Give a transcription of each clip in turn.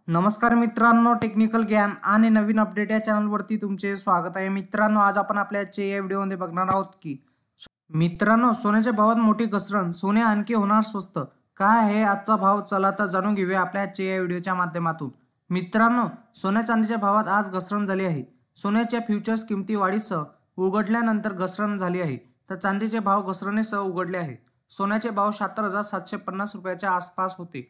नमस्कार मित्रांनो, टेक्निकल ज्ञान आणि नवीन अपडेट या चॅनलवरती तुमचे स्वागत आहे. मित्रांनो, आज आपण आपल्या आजच्या या व्हिडिओमध्ये बघणार आहोत की मित्रांनो, सोन्याच्या भावात मोठी घसरण, सोने आणखी होणार स्वस्त. काय आहे आजचा भाव? चला तर जाणून घेऊया आपल्या आजच्या या व्हिडिओच्या माध्यमातून. मित्रांनो, सोन्या चांदीच्या भावात आज घसरण झाली आहे. सोन्याच्या फ्युचर्स किमती वाढीसह उघडल्यानंतर घसरण झाली आहे, तर चांदीचे भाव घसरणीसह उघडले आहे. सोन्याचे भाव 76,750 रुपयाच्या आसपास होते.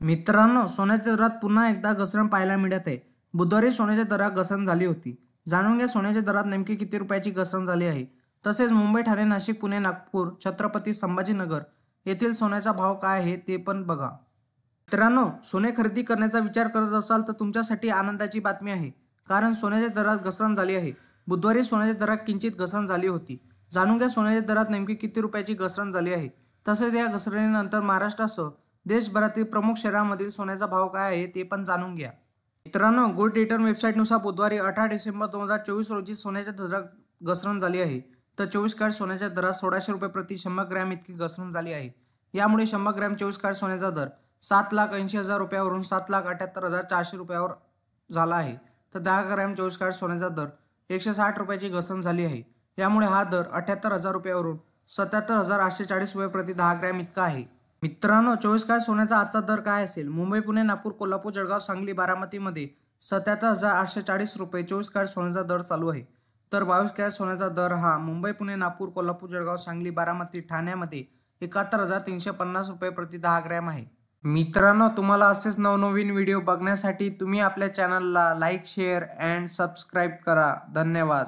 मित्रांनो, सोन्याच्या दरात पुन्हा एकदा घसरण पाहायला मिळत आहे. बुधवारी सोन्याच्या दरात घसरण झाली होती. जाणून घ्या सोन्याच्या दरात नेमकी किती रुपयाची घसरण झाली आहे. तसेच मुंबई, ठाणे, नाशिक, पुणे, नागपूर, छत्रपती संभाजीनगर येथील सोन्याचा भाव काय आहे ते पण बघा. मित्रांनो, सोने खरेदी करण्याचा विचार करत असाल तर तुमच्यासाठी आनंदाची बातमी आहे, कारण सोन्याच्या दरात घसरण झाली आहे. बुधवारी सोन्याच्या दरात किंचित घसरण झाली होती. जाणून घ्या सोन्याच्या दरात नेमकी किती रुपयाची घसरण झाली आहे. तसेच या घसरणीनंतर महाराष्ट्रासह देशभरातील प्रमुख शहरांमधील सोन्याचा भाव काय आहे ते पण जाणून घ्या. मित्रांनो, गोल्ड रिटर्न वेबसाईटनुसार बुधवारी 18 डिसेंबर 2024 रोजी सोन्याच्या दरात घसरण झाली आहे. तर 24 कॅरेट सोन्याच्या दरात 1600 रुपये प्रति 100 ग्रॅम इतकी घसरण झाली आहे. यामुळे 100 ग्रॅम 24 कॅरेट सोन्याचा दर 7,80,000 रुपयावरून 7,78,400 रुपयावर झाला आहे. तर 10 ग्रॅम 24 कॅरेट सोन्याचा दर 160 रुपयाची घसरण झाली आहे. यामुळे हा दर 78,000 रुपयावरून 77,840 रुपये प्रति 10 ग्रॅम इतका आहे. मित्रांनो, 24 कॅरेट सोन्याचा आजचा दर काय असेल? मुंबई, पुणे, नागपूर, कोल्हापूर, जळगाव, सांगली, बारामतीमध्ये 77,840 रुपये 24 कॅरेट सोन्याचा दर चालू आहे. तर 22 कॅरेट सोन्याचा दर हा मुंबई, पुणे, नागपूर, कोल्हापूर, जळगाव, सांगली, बारामती, ठाण्यामध्ये 71,350 रुपये प्रति 10 ग्रॅम आहे. मित्रांनो, तुम्हाला असेच नवनवीन व्हिडिओ बघण्यासाठी तुम्ही आपल्या चॅनलला लाईक, शेअर अँड सबस्क्राईब करा. धन्यवाद.